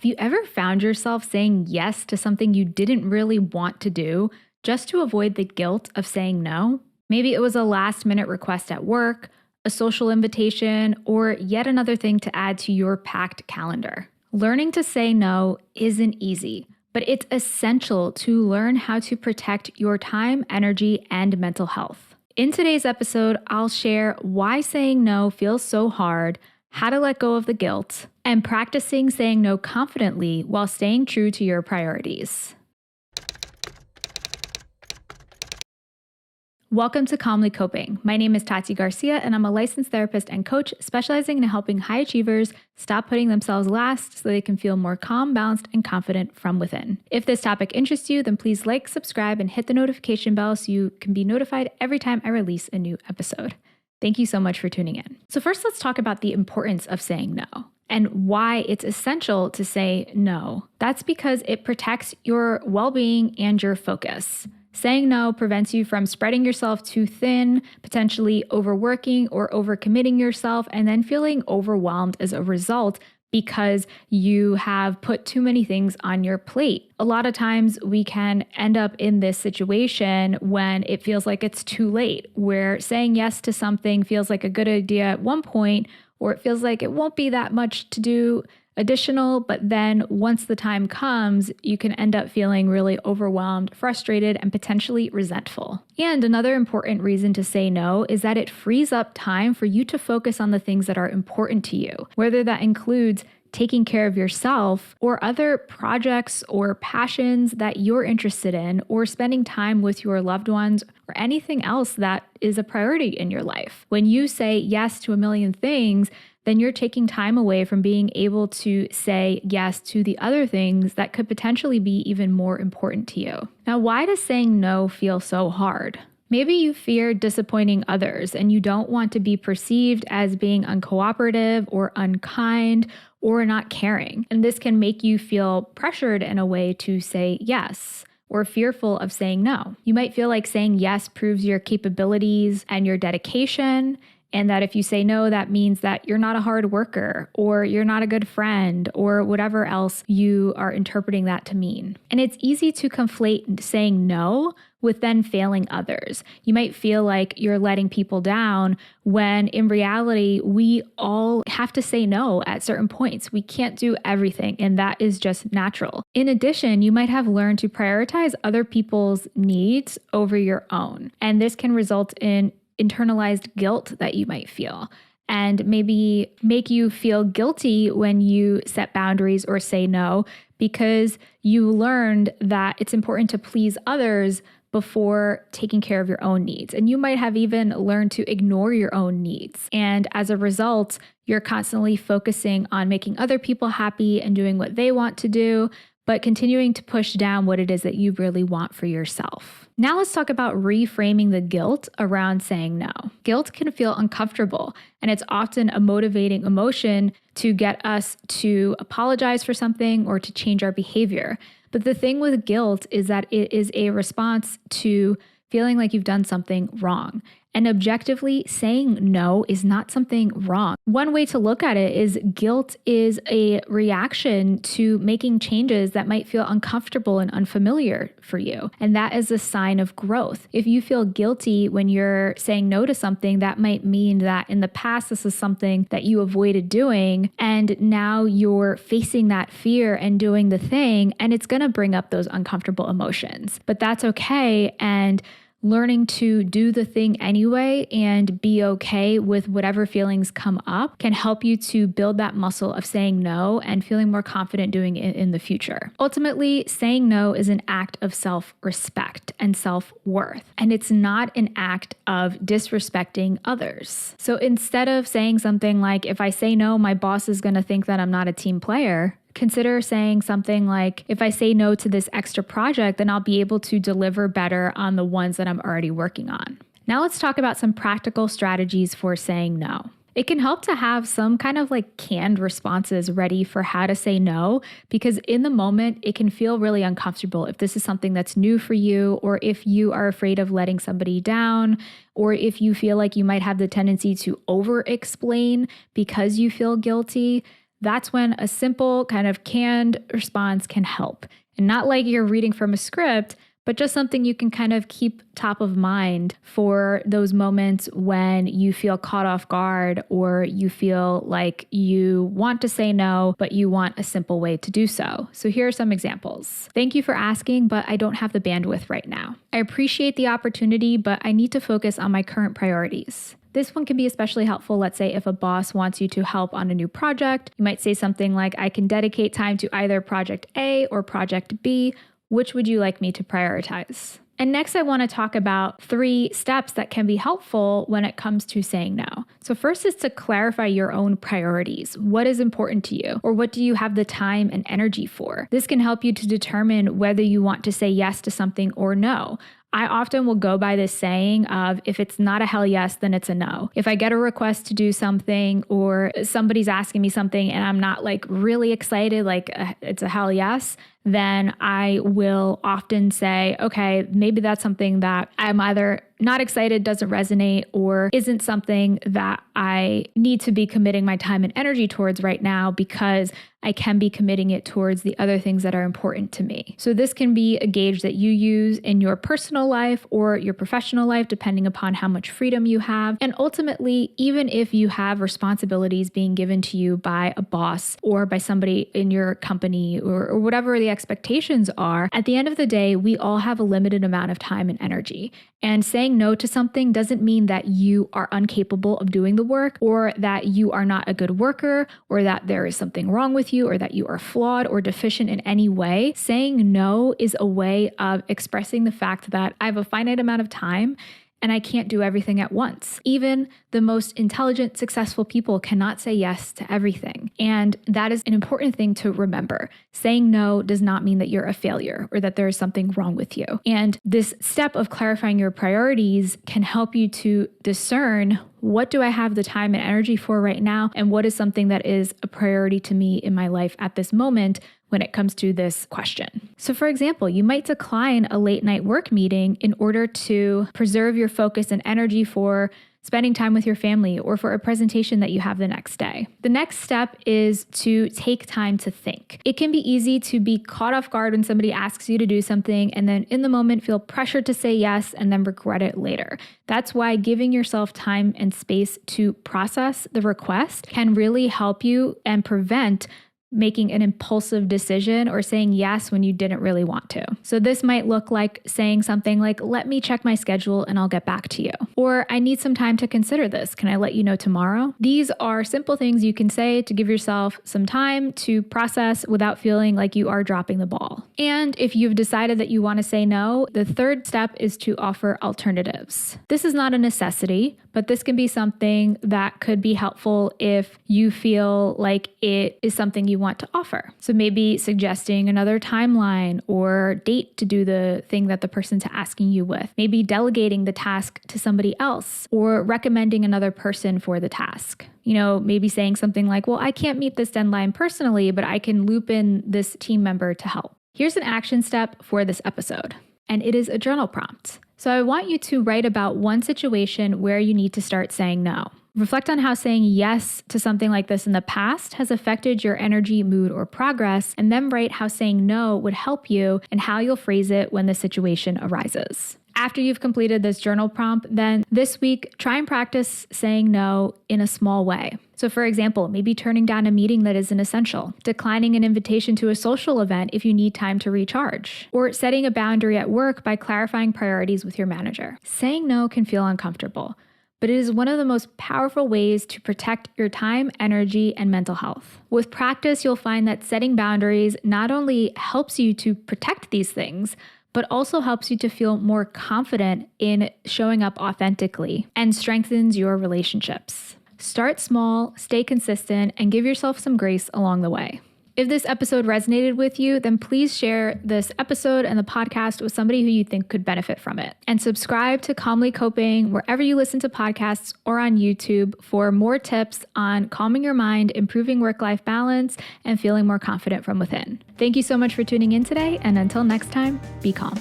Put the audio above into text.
Have you ever found yourself saying yes to something you didn't really want to do just to avoid the guilt of saying no? Maybe it was a last-minute request at work, a social invitation, or yet another thing to add to your packed calendar. Learning to say no isn't easy, but it's essential to learn how to protect your time, energy, and mental health. In today's episode, I'll share why saying no feels so hard, how to let go of the guilt, and practicing saying no confidently while staying true to your priorities. Welcome to Calmly Coping. My name is Tati Garcia, and I'm a licensed therapist and coach specializing in helping high achievers stop putting themselves last so they can feel more calm, balanced, and confident from within. If this topic interests you, then please like, subscribe, and hit the notification bell so you can be notified every time I release a new episode. Thank you so much for tuning in. So first, let's talk about the importance of saying no and why it's essential to say no. That's because it protects your well-being and your focus. Saying no prevents you from spreading yourself too thin, potentially overworking or overcommitting yourself, and then feeling overwhelmed as a result because you have put too many things on your plate. A lot of times we can end up in this situation when it feels like it's too late, where saying yes to something feels like a good idea at one point, or it feels like it won't be that much to do additional, but then once the time comes, you can end up feeling really overwhelmed, frustrated, and potentially resentful. And another important reason to say no is that it frees up time for you to focus on the things that are important to you, whether that includes taking care of yourself or other projects or passions that you're interested in, or spending time with your loved ones or anything else that is a priority in your life. When you say yes to a million things, then you're taking time away from being able to say yes to the other things that could potentially be even more important to you. Now, why does saying no feel so hard? Maybe you fear disappointing others and you don't want to be perceived as being uncooperative or unkind or not caring. And this can make you feel pressured in a way to say yes, or fearful of saying no. You might feel like saying yes proves your capabilities and your dedication, and that if you say no, that means that you're not a hard worker or you're not a good friend or whatever else you are interpreting that to mean. And it's easy to conflate saying no with then failing others. You might feel like you're letting people down when in reality, we all have to say no at certain points. We can't do everything, and that is just natural. In addition, you might have learned to prioritize other people's needs over your own. And this can result in internalized guilt that you might feel, and maybe make you feel guilty when you set boundaries or say no, because you learned that it's important to please others before taking care of your own needs. And you might have even learned to ignore your own needs. And as a result, you're constantly focusing on making other people happy and doing what they want to do, but continuing to push down what it is that you really want for yourself. Now let's talk about reframing the guilt around saying no. Guilt can feel uncomfortable, and it's often a motivating emotion to get us to apologize for something or to change our behavior. But the thing with guilt is that it is a response to feeling like you've done something wrong. And objectively, saying no is not something wrong. One way to look at it is guilt is a reaction to making changes that might feel uncomfortable and unfamiliar for you. And that is a sign of growth. If you feel guilty when you're saying no to something, that might mean that in the past, this is something that you avoided doing. And now you're facing that fear and doing the thing, and it's going to bring up those uncomfortable emotions. But that's okay. And learning to do the thing anyway and be okay with whatever feelings come up can help you to build that muscle of saying no and feeling more confident doing it in the future. Ultimately, saying no is an act of self-respect and self-worth, and it's not an act of disrespecting others. So instead of saying something like, if I say no, my boss is going to think that I'm not a team player, consider saying something like, if I say no to this extra project, then I'll be able to deliver better on the ones that I'm already working on. Now let's talk about some practical strategies for saying no. It can help to have some kind of like canned responses ready for how to say no, because in the moment, it can feel really uncomfortable if this is something that's new for you, or if you are afraid of letting somebody down, or if you feel like you might have the tendency to over-explain because you feel guilty. That's when a simple kind of canned response can help. And not like you're reading from a script, but just something you can kind of keep top of mind for those moments when you feel caught off guard or you feel like you want to say no, but you want a simple way to do so. So here are some examples. Thank you for asking, but I don't have the bandwidth right now. I appreciate the opportunity, but I need to focus on my current priorities. This one can be especially helpful, let's say, if a boss wants you to help on a new project. You might say something like, I can dedicate time to either project A or project B. Which would you like me to prioritize? And next, I want to talk about 3 steps that can be helpful when it comes to saying no. So first is to clarify your own priorities. What is important to you? Or what do you have the time and energy for? This can help you to determine whether you want to say yes to something or no. I often will go by this saying of, if it's not a hell yes, then it's a no. If I get a request to do something or somebody's asking me something and I'm not like really excited, like it's a hell yes, then I will often say, okay, maybe that's something that I'm either not excited, doesn't resonate, or isn't something that I need to be committing my time and energy towards right now, because I can be committing it towards the other things that are important to me. So this can be a gauge that you use in your personal life or your professional life, depending upon how much freedom you have. And ultimately, even if you have responsibilities being given to you by a boss or by somebody in your company or whatever the expectations are, at the end of the day, we all have a limited amount of time and energy. And saying no to something doesn't mean that you are incapable of doing the work, or that you are not a good worker, or that there is something wrong with you, or that you are flawed or deficient in any way. Saying no is a way of expressing the fact that I have a finite amount of time and I can't do everything at once. Even the most intelligent, successful people cannot say yes to everything. And that is an important thing to remember. Saying no does not mean that you're a failure or that there is something wrong with you. And this step of clarifying your priorities can help you to discern, what do I have the time and energy for right now? And what is something that is a priority to me in my life at this moment when it comes to this question? So for example, you might decline a late night work meeting in order to preserve your focus and energy for spending time with your family or for a presentation that you have the next day. The next step is to take time to think. It can be easy to be caught off guard when somebody asks you to do something and then in the moment feel pressured to say yes and then regret it later. That's why giving yourself time and space to process the request can really help you and prevent making an impulsive decision or saying yes when you didn't really want to. So this might look like saying something like, let me check my schedule and I'll get back to you. Or I need some time to consider this. Can I let you know tomorrow? These are simple things you can say to give yourself some time to process without feeling like you are dropping the ball. And if you've decided that you want to say no, the third step is to offer alternatives. This is not a necessity, but this can be something that could be helpful if you feel like it is something you want to offer. So maybe suggesting another timeline or date to do the thing that the person's asking you with. Maybe delegating the task to somebody else or recommending another person for the task. You know, maybe saying something like, well, I can't meet this deadline personally, but I can loop in this team member to help. Here's an action step for this episode, and it is a journal prompt. So I want you to write about one situation where you need to start saying no. Reflect on how saying yes to something like this in the past has affected your energy, mood, or progress, and then write how saying no would help you and how you'll phrase it when the situation arises. After you've completed this journal prompt, then this week, try and practice saying no in a small way. So for example, maybe turning down a meeting that isn't essential, declining an invitation to a social event if you need time to recharge, or setting a boundary at work by clarifying priorities with your manager. Saying no can feel uncomfortable, but it is one of the most powerful ways to protect your time, energy, and mental health. With practice, you'll find that setting boundaries not only helps you to protect these things, but also helps you to feel more confident in showing up authentically and strengthens your relationships. Start small, stay consistent, and give yourself some grace along the way. If this episode resonated with you, then please share this episode and the podcast with somebody who you think could benefit from it. And subscribe to Calmly Coping wherever you listen to podcasts or on YouTube for more tips on calming your mind, improving work-life balance, and feeling more confident from within. Thank you so much for tuning in today, and until next time, be calm.